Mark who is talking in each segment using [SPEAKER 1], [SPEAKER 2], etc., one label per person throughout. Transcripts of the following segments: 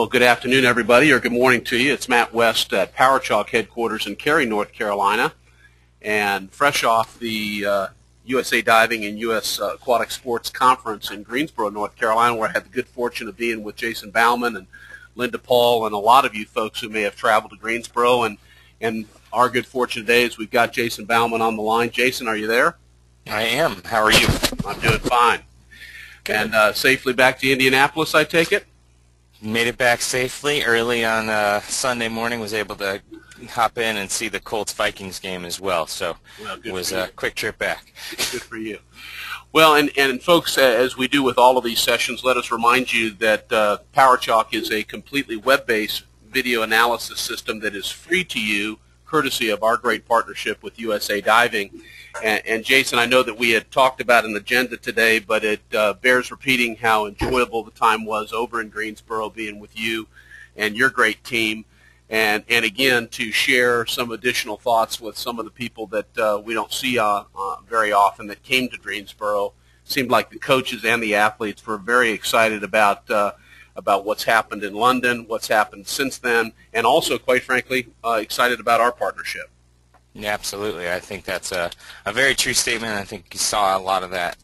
[SPEAKER 1] Well, good afternoon, everybody, or good morning to you. It's Matt West at PowerChalk headquarters in Cary, North Carolina, and fresh off the USA Diving and U.S. Aquatic Sports Conference in Greensboro, North Carolina, where I had the good fortune of being with Jason Baumann and Linda Paul and a lot of you folks who may have traveled to Greensboro. And our good fortune today is we've got Jason Baumann on the line. Jason, are you there?
[SPEAKER 2] I am. How are you?
[SPEAKER 1] I'm doing fine. Good. And safely back to Indianapolis, I take it?
[SPEAKER 2] Made it back safely early on Sunday morning. Was able to hop in and see the Colts-Vikings game as well. So it was a quick trip back.
[SPEAKER 1] Good for you. Well, and folks, as we do with all of these sessions, let us remind you that PowerChalk is a completely web-based video analysis system that is free to you, courtesy of our great partnership with USA Diving. And Jason, I know that we had talked about an agenda today, but it bears repeating how enjoyable the time was over in Greensboro being with you and your great team. And again, to share some additional thoughts with some of the people that we don't see very often that came to Greensboro. Seemed like the coaches and the athletes were very excited about what's happened in London, what's happened since then, and also, quite frankly, excited about our partnership.
[SPEAKER 2] Yeah, absolutely. I think that's a very true statement. I think you saw a lot of that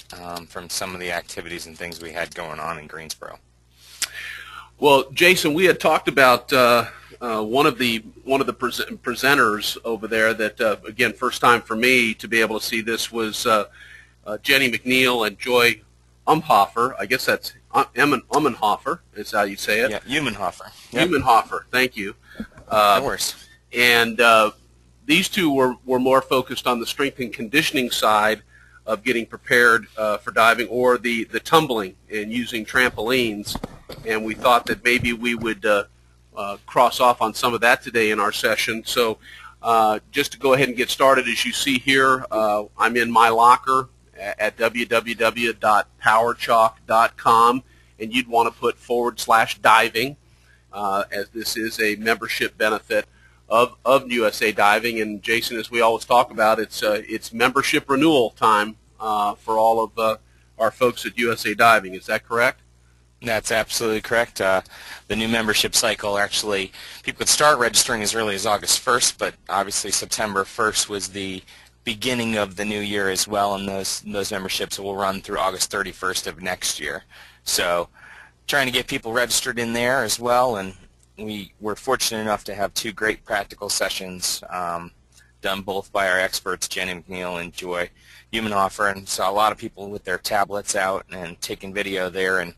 [SPEAKER 2] from some of the activities and things we had going on in Greensboro.
[SPEAKER 1] Well, Jason, we had talked about one of the presenters over there that, again, first time for me to be able to see this was Jenny McNeil and Joy Umhofer. I guess that's Ummenhofer is how you say it.
[SPEAKER 2] Yeah, Ummenhofer.
[SPEAKER 1] Yep. Ummenhofer, thank you.
[SPEAKER 2] No worries.
[SPEAKER 1] And these two were more focused on the strength and conditioning side of getting prepared for diving, or the tumbling and using trampolines. And we thought that maybe we would cross off on some of that today in our session. So just to go ahead and get started, as you see here, I'm in my locker at www.powerchalk.com, and you'd want to put /diving, as this is a membership benefit of USA Diving. And Jason, as we always talk about, it's membership renewal time for all of our folks at USA Diving. Is that correct?
[SPEAKER 2] That's absolutely correct. The new membership cycle, actually, people could start registering as early as August 1st, but obviously September 1st was the beginning of the new year as well, and those memberships will run through August 31st of next year. So trying to get people registered in there as well, and we were fortunate enough to have two great practical sessions done both by our experts, Jenny McNeil and Joy Ummenhofer, and saw a lot of people with their tablets out and taking video there. And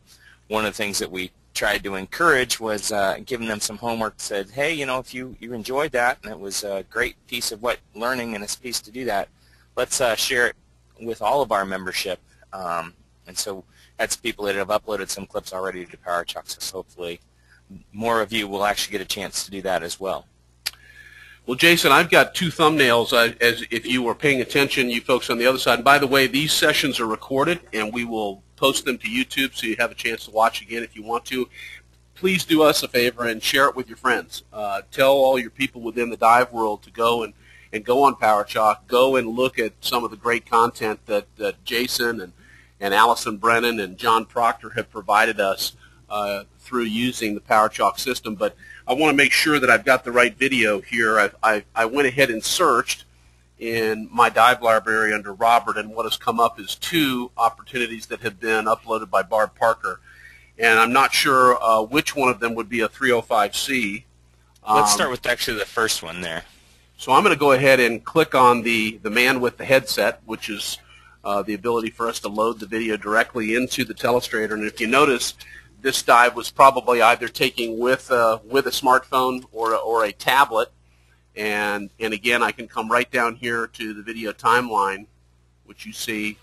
[SPEAKER 2] one of the things that we tried to encourage was giving them some homework. Said, hey, you know, if you enjoyed that and it was a great piece of learning and a piece to do that, let's share it with all of our membership. And so that's people that have uploaded some clips already to PowerChalk, so hopefully more of you will actually get a chance to do that as well.
[SPEAKER 1] Well, Jason, I've got two thumbnails, as if you were paying attention, you folks on the other side. And by the way, these sessions are recorded, and we will post them to YouTube so you have a chance to watch again if you want to. Please do us a favor and share it with your friends. Tell all your people within the dive world to go and go on PowerChalk. Go and look at some of the great content that Jason and Allison Brennan and John Proctor have provided us through using the PowerChalk system. But I want to make sure that I've got the right video here. I went ahead and searched in my dive library under Robert, and what has come up is two opportunities that have been uploaded by Barb Parker. And I'm not sure which one of them would be a 305C.
[SPEAKER 2] Let's start with actually the first one there.
[SPEAKER 1] So I'm going to go ahead and click on the man with the headset, which is the ability for us to load the video directly into the Telestrator. And if you notice, this dive was probably either taking with a smartphone or a tablet. And again, I can come right down here to the video timeline, which you see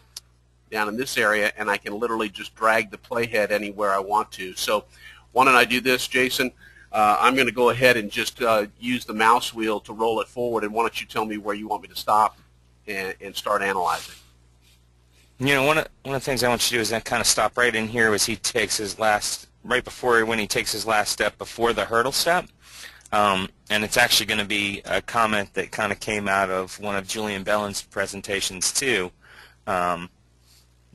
[SPEAKER 1] down in this area, and I can literally just drag the playhead anywhere I want to. So why don't I do this, Jason? I'm going to go ahead and just use the mouse wheel to roll it forward, and why don't you tell me where you want me to stop and start analyzing?
[SPEAKER 2] You know, one of the things I want you to do is then kind of stop right in here as he takes his last, right before when he takes his last step before the hurdle step. And it's actually going to be a comment that kind of came out of one of Julian Bellin's presentations too,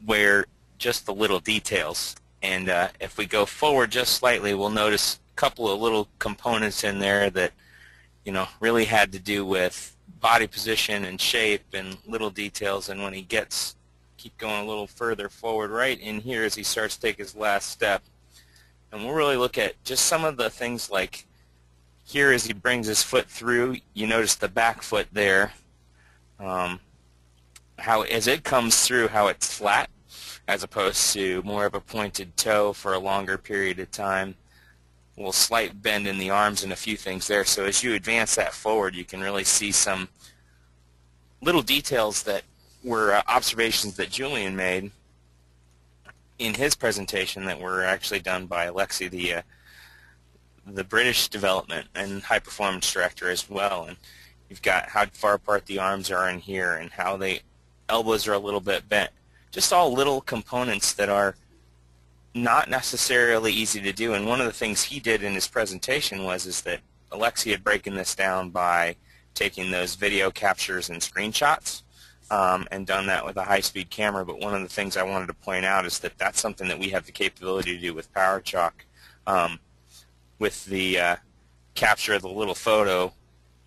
[SPEAKER 2] where just the little details. And if we go forward just slightly, we'll notice couple of little components in there that, really had to do with body position and shape and little details. And when he keep going a little further forward right in here as he starts to take his last step, and we'll really look at just some of the things like here as he brings his foot through, you notice the back foot there, how as it comes through, how it's flat as opposed to more of a pointed toe for a longer period of time. A little slight bend in the arms and a few things there. So as you advance that forward, you can really see some little details that were observations that Julian made in his presentation that were actually done by Alexi, the British development and high performance director as well. And you've got how far apart the arms are in here and how the elbows are a little bit bent. Just all little components that are not necessarily easy to do. And one of the things he did in his presentation is that Alexi had broken this down by taking those video captures and screenshots and done that with a high-speed camera. But one of the things I wanted to point out is that that's something that we have the capability to do with PowerChalk, with the capture of the little photo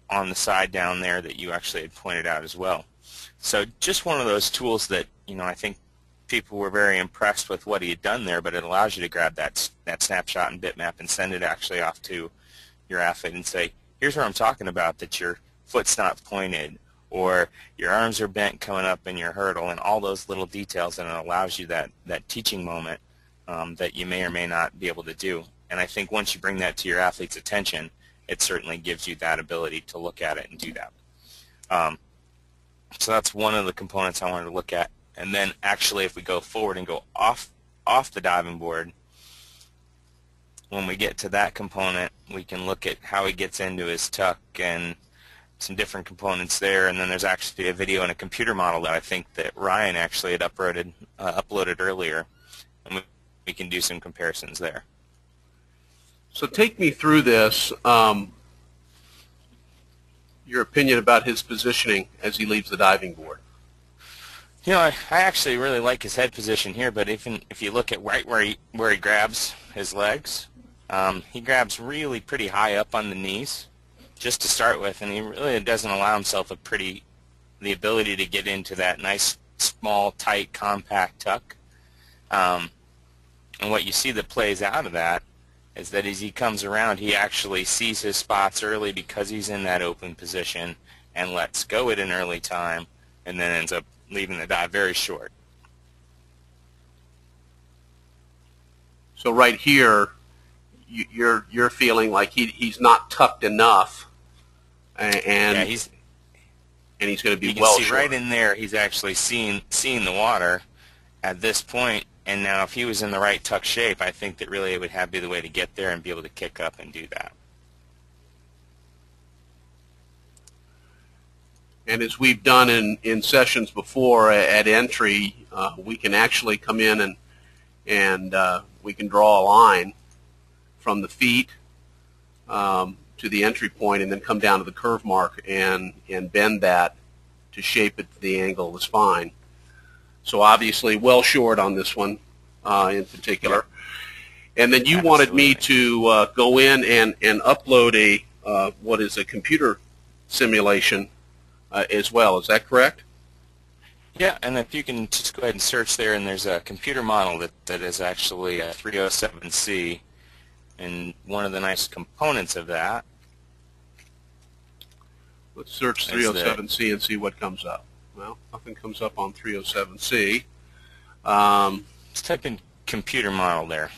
[SPEAKER 2] on the side down there that you actually had pointed out as well. So just one of those tools that, I think people were very impressed with what he had done there, but it allows you to grab that snapshot and bitmap and send it actually off to your athlete and say, here's where I'm talking about, that your foot's not pointed or your arms are bent coming up in your hurdle, and all those little details, and it allows you that teaching moment that you may or may not be able to do. And I think once you bring that to your athlete's attention, it certainly gives you that ability to look at it and do that. So that's one of the components I wanted to look at. And then actually if we go forward and go off the diving board, when we get to that component, we can look at how he gets into his tuck and some different components there. And then there's actually a video and a computer model that I think that Ryan actually had uploaded earlier, and we can do some comparisons there.
[SPEAKER 1] So take me through this, your opinion about his positioning as he leaves the diving board.
[SPEAKER 2] I actually really like his head position here, but even if you look at right where he grabs his legs, he grabs really pretty high up on the knees just to start with, and he really doesn't allow himself the ability to get into that nice, small, tight, compact tuck. And what you see that plays out of that is that as he comes around, he actually sees his spots early because he's in that open position and lets go at an early time, and then ends up leaving the dive very short.
[SPEAKER 1] So right here, you're feeling like he's not tucked enough, and he's going to be well short. You can see right in there, he's actually seeing the water at this point. And now if he was in the right tuck shape, I think that really it would be the way to get there and be able to kick up and do that. And as we've done in sessions before at entry, we can actually come in and we can draw a line from the feet to the entry point and then come down to the curve mark and bend that to shape it to the angle of the spine. So obviously well short on this one in particular. And then you wanted me to go in and upload what is a computer simulation as well. Is that correct?
[SPEAKER 2] Yeah, and if you can just go ahead and search there, and there's a computer model that is actually a 307C, and one of the nice components of that. Let's search 307C and see what comes up. Well, nothing comes up on 307C. Let's type in computer model there.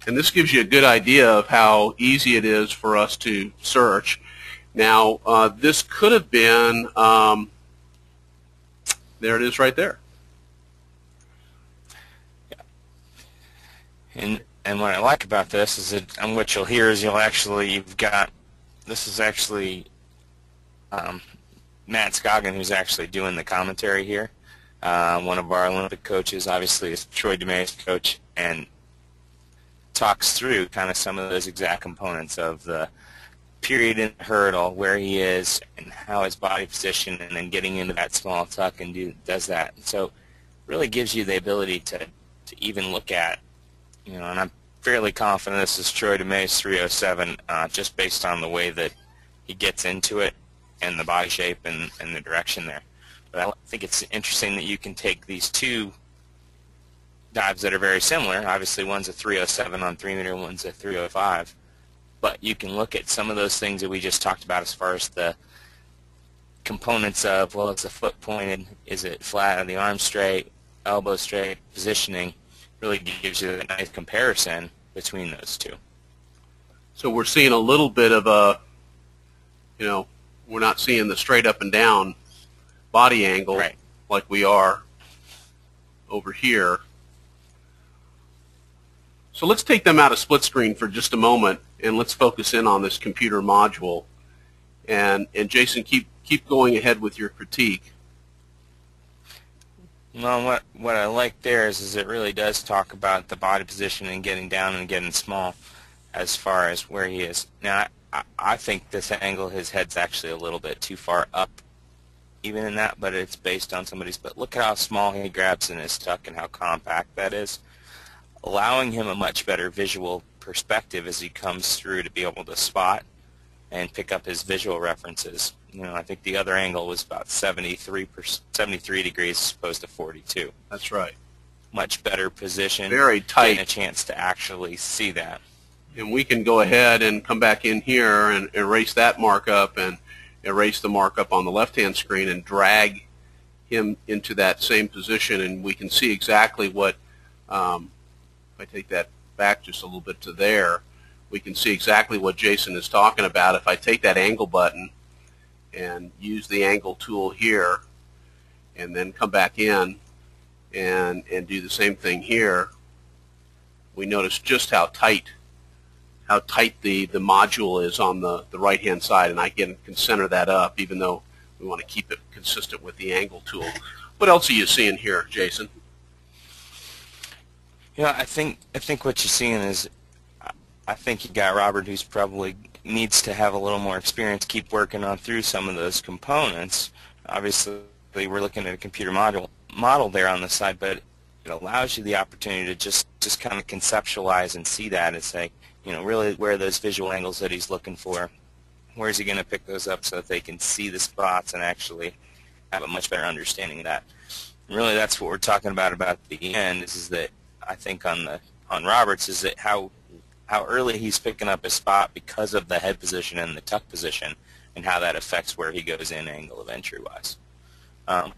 [SPEAKER 1] And this gives you a good idea of how easy it is for us to search. Now, this could have been, there it is right there.
[SPEAKER 2] Yeah. And what I like about this is that, and what you'll hear is this is actually Matt Scoggin, who's actually doing the commentary here. One of our Olympic coaches, obviously, is Troy DeMay's coach, and talks through kind of some of those exact components of the period in the hurdle, where he is, and how his body position, and then getting into that small tuck and does that. And so really gives you the ability to even look at, and fairly confident this is Troy DeMay's 307, just based on the way that he gets into it and the body shape and the direction there. But I think it's interesting that you can take these two dives that are very similar. Obviously, one's a 307 on 3 meter, one's a 305. But you can look at some of those things that we just talked about as far as the components of, well, is the foot pointed, is it flat, are the arms straight, elbow straight, positioning, really gives you a nice comparison between those two.
[SPEAKER 1] So we're seeing a little bit of a, we're not seeing the straight up and down body angle
[SPEAKER 2] right,
[SPEAKER 1] like we are over here. So let's take them out of split screen for just a moment, and let's focus in on this computer module. And Jason, keep going ahead with your critique.
[SPEAKER 2] Well, what I like there is it really does talk about the body position and getting down and getting small as far as where he is. Now, I think this angle, his head's actually a little bit too far up even in that, but it's based on somebody's. But look at how small he grabs in his tuck and how compact that is, allowing him a much better visual perspective as he comes through to be able to spot and pick up his visual references. I think the other angle was about 73 degrees as opposed to 42.
[SPEAKER 1] That's right.
[SPEAKER 2] Much better position.
[SPEAKER 1] Very tight.
[SPEAKER 2] Getting a chance to actually see that.
[SPEAKER 1] And we can go ahead and come back in here and erase that markup and erase the markup on the left-hand screen and drag him into that same position, and we can see exactly what, if I take that back just a little bit to there, we can see exactly what Jason is talking about. If I take that angle button and use the angle tool here and then come back in and do the same thing here, we notice just how tight the module is on the right-hand side, and I can center that up even though we want to keep it consistent with the angle tool. What else are you seeing here, Jason?
[SPEAKER 2] I think what you're seeing is, I think you got Robert, who's probably needs to have a little more experience, keep working on through some of those components. Obviously, we're looking at a computer model there on the side, but it allows you the opportunity to just kind of conceptualize and see that and say, really where are those visual angles that he's looking for? Where is he going to pick those up so that they can see the spots and actually have a much better understanding of that? And really, that's what we're talking about the end. Is that I think on Roberts is that how early he's picking up his spot because of the head position and the tuck position, and how that affects where he goes in angle of entry wise. As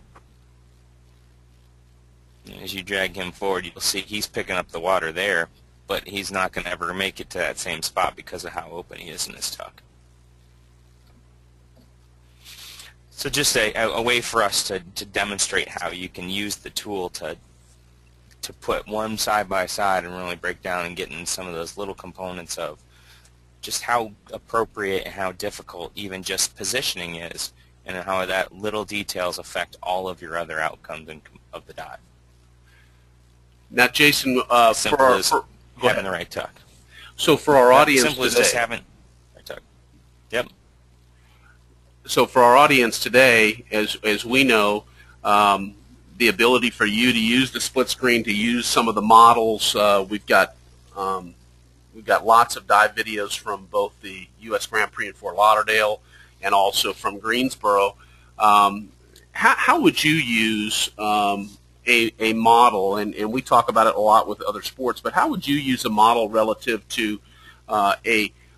[SPEAKER 2] you drag him forward, you'll see he's picking up the water there, but he's not going to ever make it to that same spot because of how open he is in his tuck. So just a way for us to demonstrate how you can use the tool to put one side by side and really break down and get in some of those little components of just how appropriate and how difficult even just positioning is, and how that little details affect all of your other outcomes of the dive.
[SPEAKER 1] Now, Jason,
[SPEAKER 2] having the right tuck.
[SPEAKER 1] So for our audience
[SPEAKER 2] simple as
[SPEAKER 1] today,
[SPEAKER 2] just having right tuck. Yep.
[SPEAKER 1] So for our audience today, as we know, the ability for you to use the split screen, to use some of the models, we've got lots of dive videos from both the U.S. Grand Prix in Fort Lauderdale and also from Greensboro. How would you use a model, and we talk about it a lot with other sports, but how would you use a model relative to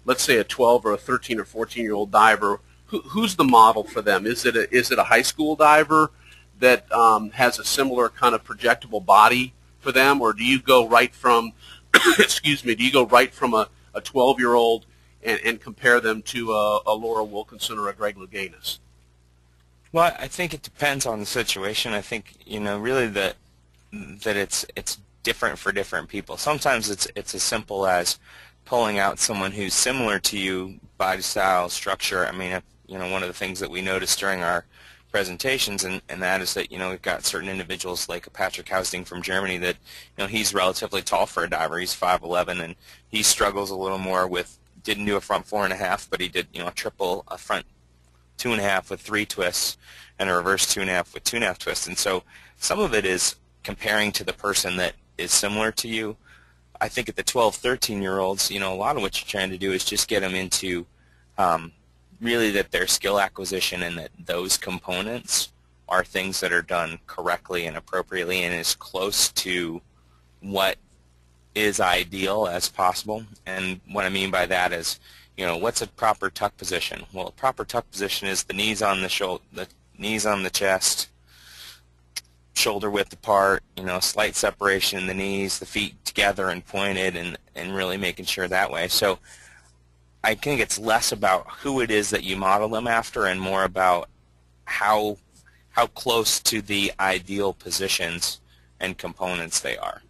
[SPEAKER 1] let's say a 12 or a 13 or 14-year-old diver? Who's the model for them? Is it a high school diver that has a similar kind of projectable body for them, or do you go right from excuse me, do you go right from a 12-year-old and compare them to a Laura Wilkinson or a Greg Louganis?
[SPEAKER 2] Well, I think it depends on the situation. I think really that it's different for different people. Sometimes it's as simple as pulling out someone who's similar to you, body style, structure. I mean, one of the things that we noticed during our presentations, and that is that we've got certain individuals like Patrick Hausding from Germany that he's relatively tall for a diver. He's 5'11", and he struggles a little more with, didn't do a front 4.5, but he did a triple, a front 2.5 with 3 twists, and a reverse 2.5 with 2.5 twists. And so some of it is comparing to the person that is similar to you. I think at the 12, 13-year-olds, a lot of what you're trying to do is just get them into really that their skill acquisition and that those components are things that are done correctly and appropriately and as close to what is ideal as possible. And what I mean by that is, what's a proper tuck position? Well, a proper tuck position is the knees on the knees on the chest, shoulder width apart, slight separation in the knees, the feet together and pointed, and really making sure that way. So I think it's less about who it is that you model them after and more about how close to the ideal positions and components they are.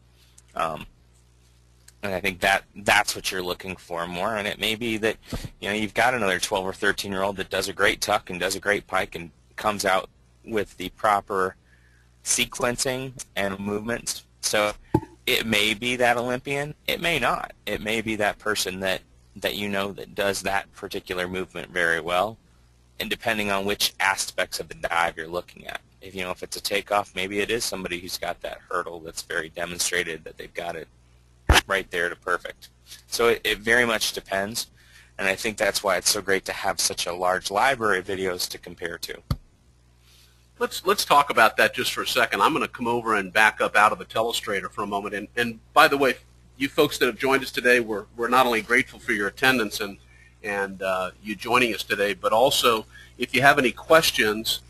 [SPEAKER 2] And I think that's what you're looking for more. And it may be that you've got another 12 or 13-year-old that does a great tuck and does a great pike and comes out with the proper sequencing and movements. So it may be that Olympian. It may not. It may be that person that that does that particular movement very well. And depending on which aspects of the dive you're looking at. If it's a takeoff, maybe it is somebody who's got that hurdle that's very demonstrated that they've got it right there to perfect. So it very much depends, and I think that's why it's so great to have such a large library of videos to compare to.
[SPEAKER 1] Let's talk about that just for a second. I'm going to come over and back up out of the Telestrator for a moment. And by the way, you folks that have joined us today, we're not only grateful for your attendance and you joining us today, but also if you have any questions,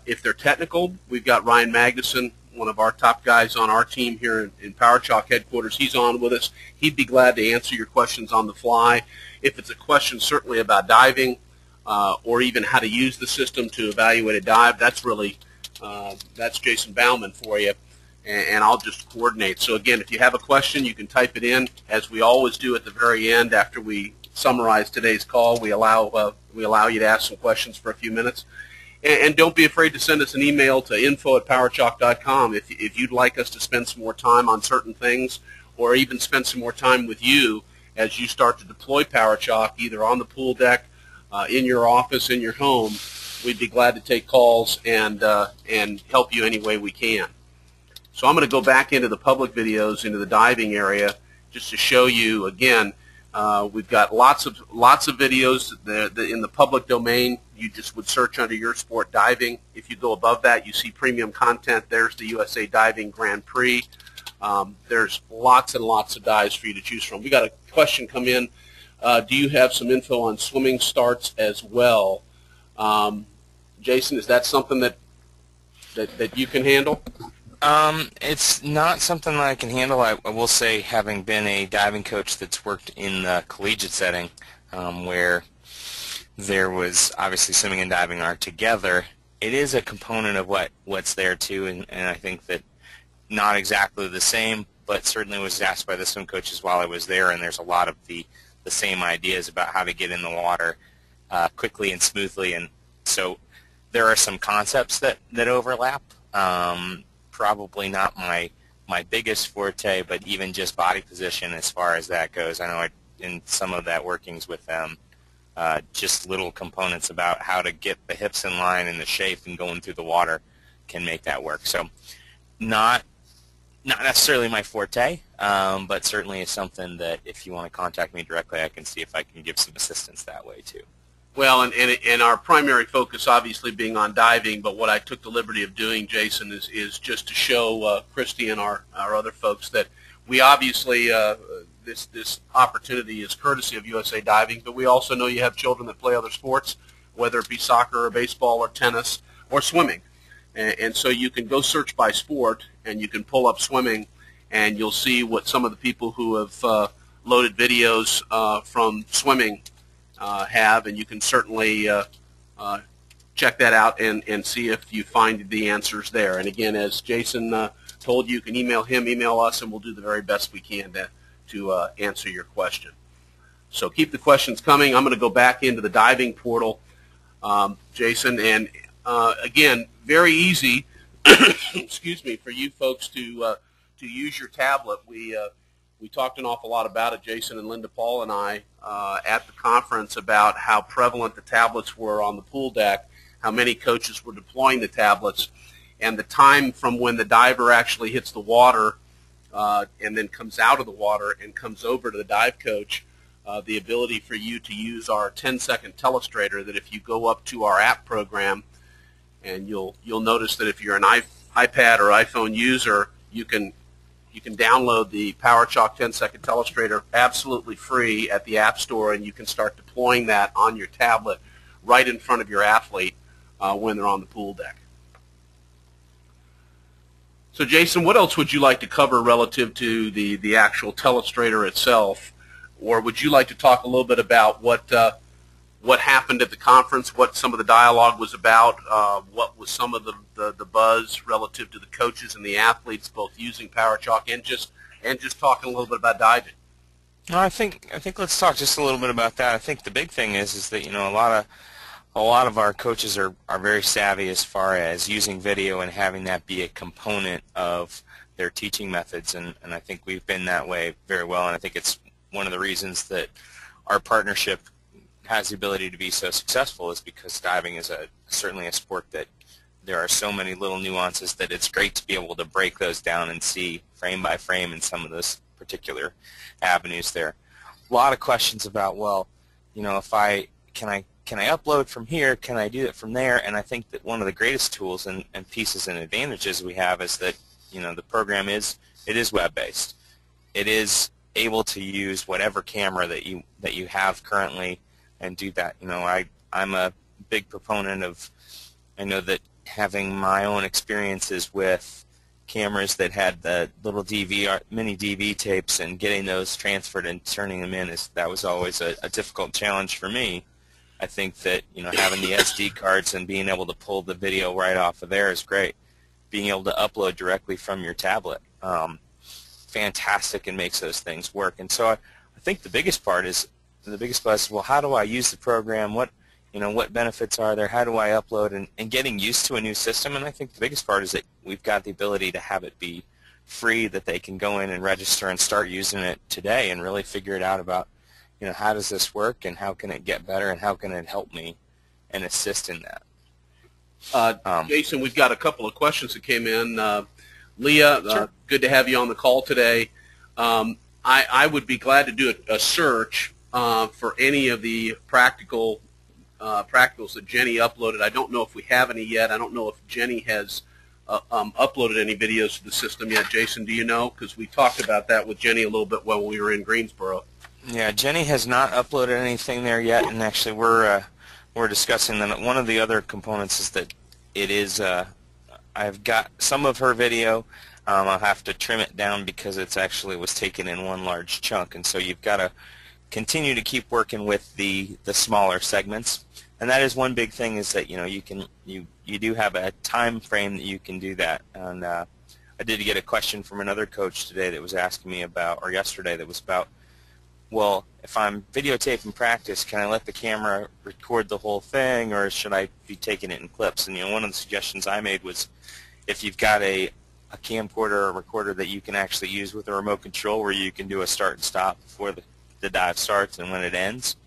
[SPEAKER 1] if they're technical, we've got Ryan Magnuson, one of our top guys on our team here in PowerChalk headquarters. He's on with us. He'd be glad to answer your questions on the fly. If it's a question certainly about diving or even how to use the system to evaluate a dive, that's really that's Jason Baumann for you, and I'll just coordinate. So again, if you have a question, you can type it in, as we always do at the very end after we summarize today's call. We allow you to ask some questions for a few minutes. And don't be afraid to send us an email to info@powerchalk.com if you'd like us to spend some more time on certain things or even spend some more time with you as you start to deploy PowerChalk either on the pool deck, in your office, in your home. We'd be glad to take calls and help you any way we can. So I'm going to go back into the public videos, into the diving area, just to show you again. We've got lots of videos in the public domain. You just would search under your sport diving. If you go above that, you see premium content. There's the USA Diving Grand Prix. There's lots and lots of dives for you to choose from. We got a question come in. Do you have some info on swimming starts as well? Jason, is that something that you can handle?
[SPEAKER 2] It's not something that I can handle. I will say, having been a diving coach that's worked in the collegiate setting, where there was obviously swimming and diving are together, it is a component of what's there too, and I think that not exactly the same, but certainly was asked by the swim coaches while I was there, and there's a lot of the same ideas about how to get in the water quickly and smoothly, and so there are some concepts that overlap. Probably not my biggest forte, but even just body position as far as that goes. I know in some of that workings with them, just little components about how to get the hips in line and the shape and going through the water can make that work. So not necessarily my forte, but certainly is something that if you want to contact me directly, I can see if I can give some assistance that way too.
[SPEAKER 1] Well, and our primary focus obviously being on diving, but what I took the liberty of doing, Jason, is just to show Christy and our other folks that we obviously, this opportunity is courtesy of USA Diving, but we also know you have children that play other sports, whether it be soccer or baseball or tennis or swimming. And so you can go search by sport, and you can pull up swimming, and you'll see what some of the people who have loaded videos from swimming have, and you can certainly check that out and see if you find the answers there. And again, as Jason told you, can email him, email us, and we'll do the very best we can to answer your question. So keep the questions coming. I'm going to go back into the diving portal, Jason, and again, very easy, excuse me, for you folks to use your tablet. We talked an awful lot about it, Jason and Linda Paul and I, at the conference about how prevalent the tablets were on the pool deck, how many coaches were deploying the tablets, and the time from when the diver actually hits the water and then comes out of the water and comes over to the dive coach, the ability for you to use our 10-second Telestrator, that if you go up to our app program, and you'll notice that if you're an iPad or iPhone user, you can download the PowerChalk 10-second Telestrator absolutely free at the App Store, and you can start deploying that on your tablet right in front of your athlete when they're on the pool deck. So Jason, what else would you like to cover relative to the actual Telestrator itself? Or would you like to talk a little bit about what happened at the conference, what some of the dialogue was about, what was some of the buzz relative to the coaches and the athletes both using PowerChalk and just talking a little bit about diving?
[SPEAKER 2] No, I think let's talk just a little bit about that. I think the big thing is that, you know, a lot of our coaches are very savvy as far as using video and having that be a component of their teaching methods, and I think we've been that way very well, and I think it's one of the reasons that our partnership has the ability to be so successful is because diving is certainly a sport that there are so many little nuances that it's great to be able to break those down and see frame by frame in some of those particular avenues there. A lot of questions about, well, you know, can I upload from here? Can I do it from there? And I think that one of the greatest tools and pieces and advantages we have is that, you know, the program is web-based. It is able to use whatever camera that you have currently and do that. You know, I'm a big proponent of, I know that having my own experiences with cameras that had the little mini DV tapes and getting those transferred and turning them in, that was always a difficult challenge for me. I think that, you know, having the SD cards and being able to pull the video right off of there is great. Being able to upload directly from your tablet, fantastic, and makes those things work. And so I think the biggest part is, well, how do I use the program? What benefits are there? How do I upload? And getting used to a new system. And I think the biggest part is that we've got the ability to have it be free, that they can go in and register and start using it today and really figure it out about, you know, how does this work and how can it get better and how can it help me and assist in that.
[SPEAKER 1] Jason, we've got a couple of questions that came in. Leah,
[SPEAKER 2] sure.
[SPEAKER 1] Good to have you on the call today. I would be glad to do a search for any of the practicals that Jenny uploaded. I don't know if we have any yet. I don't know if Jenny has uploaded any videos to the system yet. Jason, do you know? Because we talked about that with Jenny a little bit when we were in Greensboro.
[SPEAKER 2] Yeah, Jenny has not uploaded anything there yet, and actually we're discussing that. One of the other components is that it is I've got some of her video. I'll have to trim it down because it actually was taken in one large chunk, and so you've got to continue to keep working with the smaller segments. And that is one big thing, is that, you know, you do have a time frame that you can do that. And I did get a question from another coach today that was asking me about, or yesterday, that was about, well, if I'm videotaping practice, can I let the camera record the whole thing, or should I be taking it in clips? And, you know, one of the suggestions I made was, if you've got a camcorder or a recorder that you can actually use with a remote control, where you can do a start and stop before the dive starts and when it ends,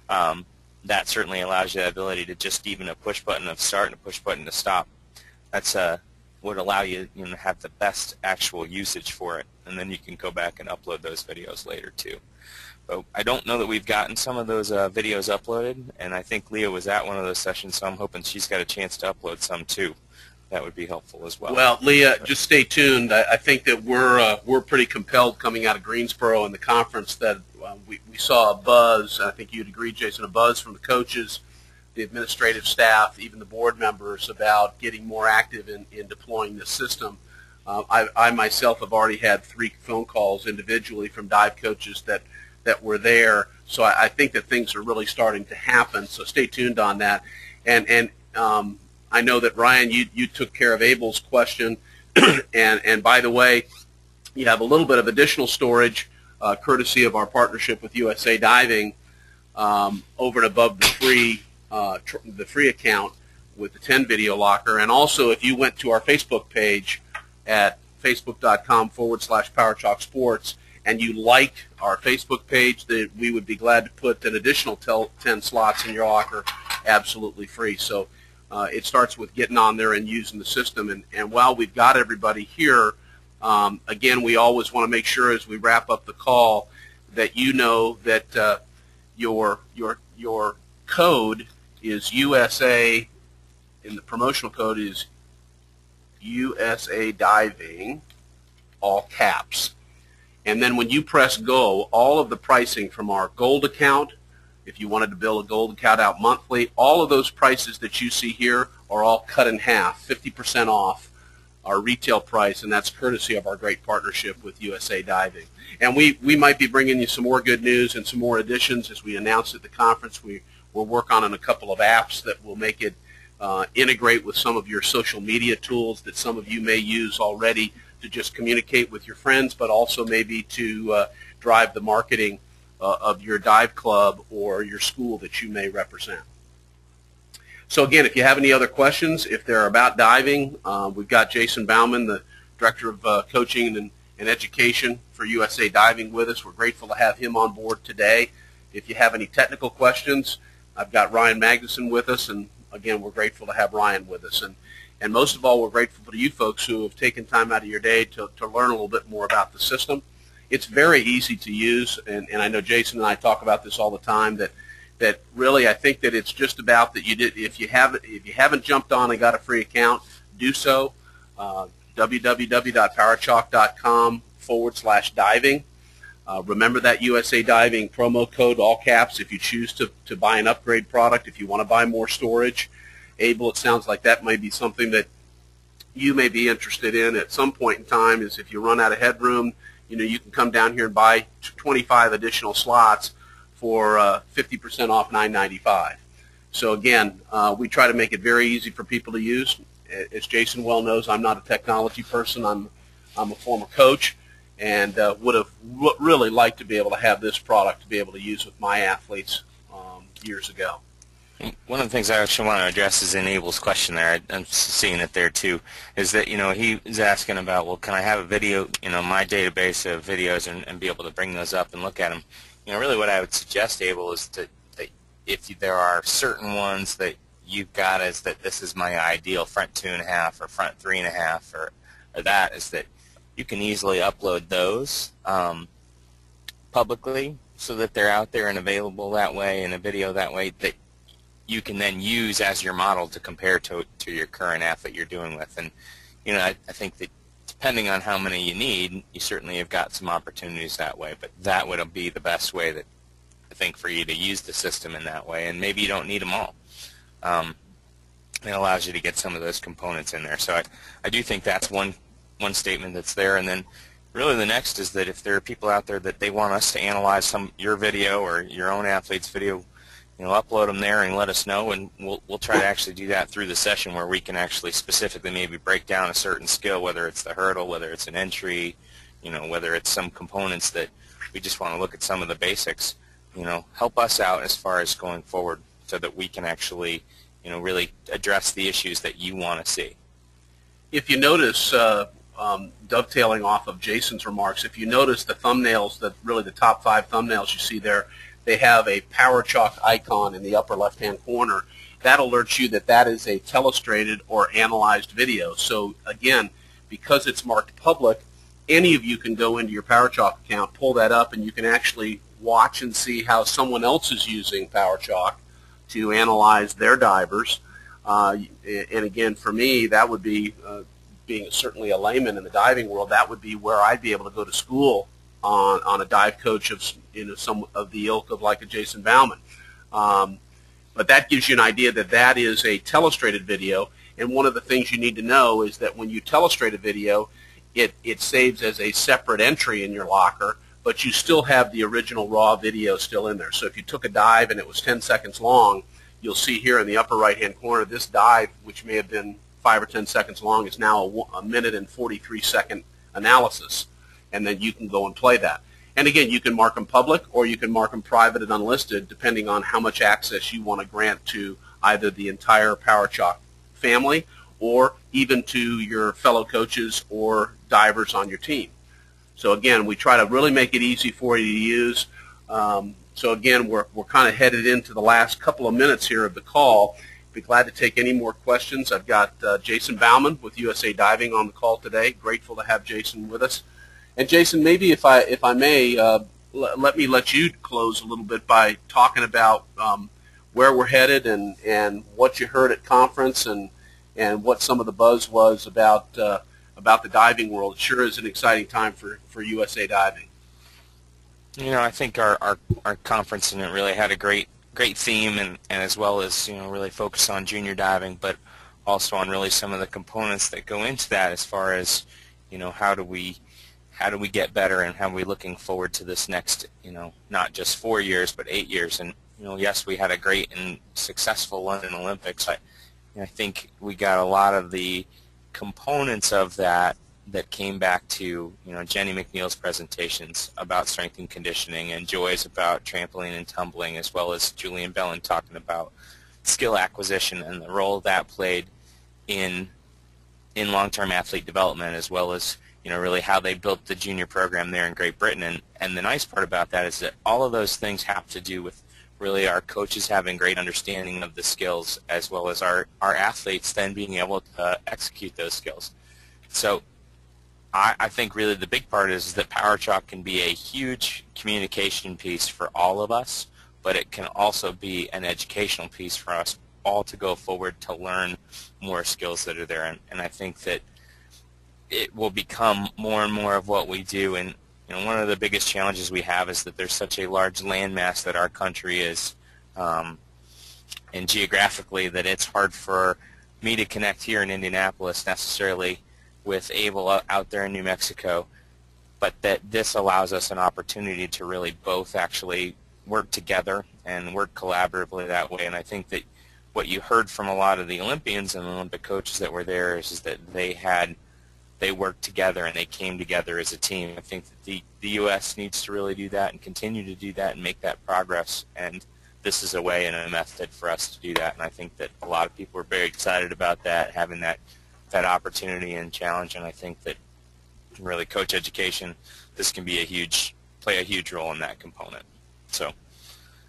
[SPEAKER 2] that certainly allows you the ability to just even a push button of start and a push button to stop. That's would allow you, to have the best actual usage for it, and then you can go back and upload those videos later too. But I don't know that we've gotten some of those videos uploaded, and I think Leah was at one of those sessions, so I'm hoping she's got a chance to upload some too. That would be helpful as well.
[SPEAKER 1] Well, Leah, just stay tuned. I think that we're pretty compelled coming out of Greensboro and the conference that we saw a buzz. I think you'd agree, Jason, a buzz from the coaches, the administrative staff, even the board members, about getting more active in deploying this system. I myself have already had 3 phone calls individually from dive coaches that were there. So I think that things are really starting to happen. So stay tuned on that. And I know that, Ryan, you took care of Abel's question. and by the way, you have a little bit of additional storage, courtesy of our partnership with USA Diving, over and above the free account with the 10 video locker. And also, if you went to our Facebook page at facebook.com/PowerChalk Sports and you liked our Facebook page, that we would be glad to put an additional 10 slots in your locker absolutely free. So it starts with getting on there and using the system. And while we've got everybody here, Again, we always want to make sure as we wrap up the call that you know that your code is USA, and the promotional code is USA Diving, all caps. And then when you press go, all of the pricing from our gold account, if you wanted to bill a gold account out monthly, all of those prices that you see here are all cut in half, 50% off our retail price, and that's courtesy of our great partnership with USA Diving. And we might be bringing you some more good news and some more additions as we announced at the conference. We'll work on a couple of apps that will make it integrate with some of your social media tools that some of you may use already to just communicate with your friends, but also maybe to drive the marketing of your dive club or your school that you may represent. So again, if you have any other questions, if they're about diving, we've got Jason Baumann, the Director of Coaching and Education for USA Diving with us. We're grateful to have him on board today. If you have any technical questions, I've got Ryan Magnuson with us, and again, we're grateful to have Ryan with us. And most of all, we're grateful to you folks who have taken time out of your day to learn a little bit more about the system. It's very easy to use, and I know Jason and I talk about this all the time, that really I think that it's just about that if you haven't jumped on and got a free account, do so. www.powerchalk.com/diving. Remember that USA Diving promo code, all caps, if you choose to buy an upgrade product, if you want to buy more storage. Abel, it sounds like that might be something that you may be interested in at some point in time, is if you run out of headroom, you can come down here and buy 25 additional slots for 50% off $9.95. So again, we try to make it very easy for people to use. As Jason well knows, I'm not a technology person. I'm a former coach, and would have really liked to be able to have this product to be able to use with my athletes years ago.
[SPEAKER 2] One of the things I actually want to address is in Abel's question there. I'm seeing it there too. Is that he was asking about, well, can I have a video, my database of videos and be able to bring those up and look at them? Really, what I would suggest, Abel, is that if there are certain ones that you've got as that this is my ideal front 2.5 or front 3.5 or that, is that you can easily upload those publicly so that they're out there and available that way in a video that way that you can then use as your model to compare to your current athlete you're doing with. And I think that depending on how many you need, you certainly have got some opportunities that way, but that would be the best way that I think for you to use the system in that way, and maybe you don't need them all. It allows you to get some of those components in there. So I do think that's one statement that's there. And then really the next is that if there are people out there that they want us to analyze your video or your own athlete's video, upload them there and let us know, and we'll try to actually do that through the session where we can actually specifically maybe break down a certain skill, whether it's the hurdle, whether it's an entry, whether it's some components that we just want to look at some of the basics. Help us out as far as going forward so that we can actually, really address the issues that you want to see.
[SPEAKER 1] If you notice, dovetailing off of Jason's remarks, if you notice the thumbnails, really the top 5 thumbnails you see there, they have a PowerChalk icon in the upper left-hand corner. That alerts you that that is a telestrated or analyzed video. So again, because it's marked public, any of you can go into your PowerChalk account, pull that up, and you can actually watch and see how someone else is using PowerChalk to analyze their divers. And again, for me, that would be, being certainly a layman in the diving world, that would be where I'd be able to go to school on a dive coach of some of the ilk of like a Jason Baumann. But that gives you an idea that that is a telestrated video, and one of the things you need to know is that when you telestrate a video, it saves as a separate entry in your locker, but you still have the original raw video still in there. So if you took a dive and it was 10 seconds long, you'll see here in the upper right-hand corner, this dive, which may have been 5 or 10 seconds long, is now a minute and 43-second analysis. And then you can go and play that. And again, you can mark them public or you can mark them private and unlisted depending on how much access you want to grant to either the entire PowerChalk family or even to your fellow coaches or divers on your team. So again, we try to really make it easy for you to use. So again, we're kind of headed into the last couple of minutes here of the call. be glad to take any more questions. I've got Jason Baumann with USA Diving on the call today. Grateful to have Jason with us. And Jason, maybe if I may, let me let you close a little bit by talking about where we're headed and what you heard at conference and what some of the buzz was about the diving world. It sure is an exciting time for USA Diving.
[SPEAKER 2] You know, I think our conference and it really had a great theme and as well as, you know, really focus on junior diving, but also on really some of the components that go into that as far as, you know, how do we get better and how are we looking forward to this next, you know, not just 4 years but 8 years. And, you know, yes, we had a great and successful London Olympics. I think we got a lot of the components of that came back to, you know, Jenny McNeil's presentations about strength and conditioning and Joy's about trampoline and tumbling, as well as Julian Bellin talking about skill acquisition and the role that played in long-term athlete development, as well as, you know, really how they built the junior program there in Great Britain. And the nice part about that is that all of those things have to do with really our coaches having great understanding of the skills, as well as our athletes then being able to execute those skills. So I think really the big part is that PowerChalk can be a huge communication piece for all of us, but it can also be an educational piece for us all to go forward to learn more skills that are there. And I think that it will become more and more of what we do. And, you know, one of the biggest challenges we have is that there's such a large landmass that our country is, and geographically, that it's hard for me to connect here in Indianapolis necessarily with Abel out there in New Mexico, but that this allows us an opportunity to really both actually work together and work collaboratively that way. And I think that what you heard from a lot of the Olympians and the Olympic coaches that were there is that they worked together and they came together as a team. I think that the U.S. needs to really do that and continue to do that and make that progress, and this is a way and a method for us to do that. And I think that a lot of people are very excited about that, having that opportunity and challenge, and I think that really coach education, this can be play a huge role in that component. So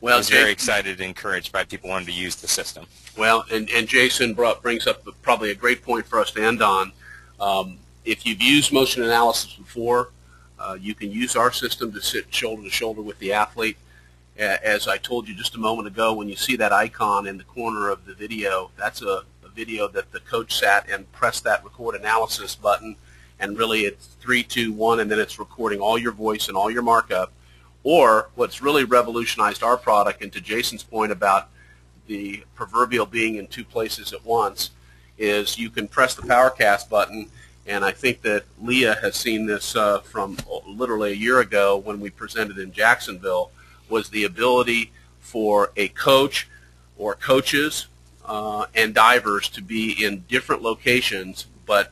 [SPEAKER 2] I was very excited and encouraged by people wanting to use the system.
[SPEAKER 1] Well, and Jason brings up probably a great point for us to end on. If you've used motion analysis before, you can use our system to sit shoulder to shoulder with the athlete. As I told you just a moment ago, when you see that icon in the corner of the video, that's a video that the coach sat and pressed that record analysis button, and really it's 3, 2, 1, and then it's recording all your voice and all your markup. Or what's really revolutionized our product, and to Jason's point about the proverbial being in two places at once, is you can press the PowerCast button, and I think that Leah has seen this from literally a year ago when we presented in Jacksonville, was the ability for a coach or coaches and divers to be in different locations but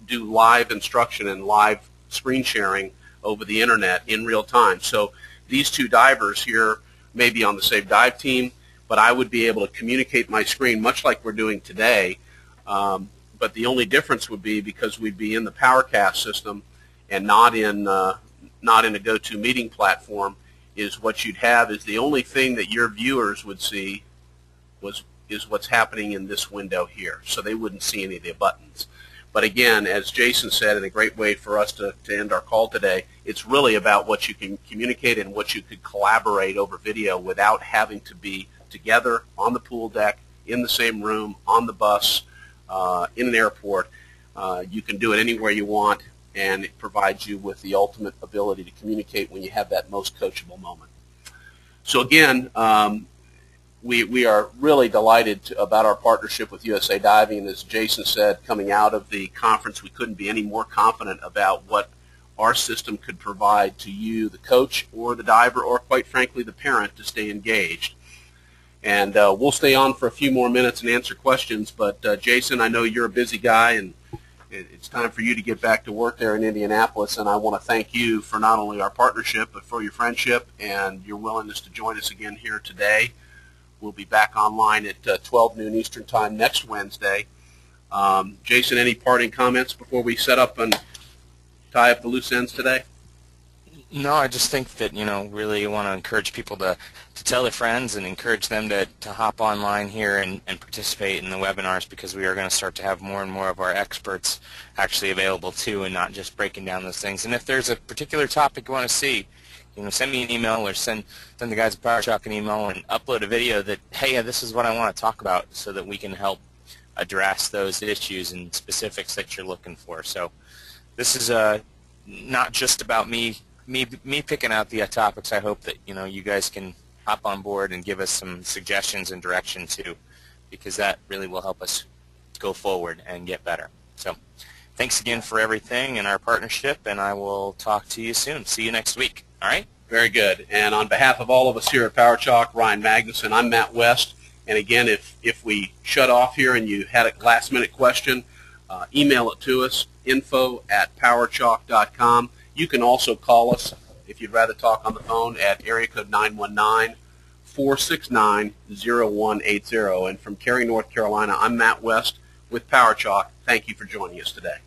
[SPEAKER 1] do live instruction and live screen sharing over the internet in real time. So these two divers here may be on the same dive team, but I would be able to communicate my screen much like we're doing today, but the only difference would be because we'd be in the PowerCast system and not in a GoToMeeting platform, is what you'd have is the only thing that your viewers would see is what's happening in this window here. So they wouldn't see any of the buttons. But again, as Jason said, in a great way for us to end our call today, it's really about what you can communicate and what you could collaborate over video without having to be together on the pool deck, in the same room, on the bus, in an airport. You can do it anywhere you want, and it provides you with the ultimate ability to communicate when you have that most coachable moment. So again, we are really delighted about our partnership with USA Diving, and as Jason said, coming out of the conference, we couldn't be any more confident about what our system could provide to you, the coach or the diver, or quite frankly the parent, to stay engaged. And we'll stay on for a few more minutes and answer questions, but Jason, I know you're a busy guy, and it's time for you to get back to work there in Indianapolis, and I want to thank you for not only our partnership, but for your friendship and your willingness to join us again here today. We'll be back online at 12 noon Eastern Time next Wednesday. Jason, any parting comments before we set up and tie up the loose ends today?
[SPEAKER 2] No, I just think that, really want to encourage people to tell their friends and encourage them to hop online here and participate in the webinars, because we are going to start to have more and more of our experts actually available too, and not just breaking down those things. And if there's a particular topic you want to see, send me an email, or send the guys at PowerChalk an email and upload a video that, hey, this is what I want to talk about, so that we can help address those issues and specifics that you're looking for. So this is not just about me picking out the topics. I hope that you guys can hop on board and give us some suggestions and direction too, because that really will help us go forward and get better. So thanks again for everything and our partnership, and I will talk to you soon. See you next week. All right?
[SPEAKER 1] Very good. And on behalf of all of us here at PowerChalk, Ryan Magnuson, I'm Matt West. And again, if we shut off here and you had a last-minute question, email it to us, info@powerchalk.com. You can also call us, if you'd rather talk on the phone, at area code 919-469-0180. And from Cary, North Carolina, I'm Matt West with PowerChalk. Thank you for joining us today.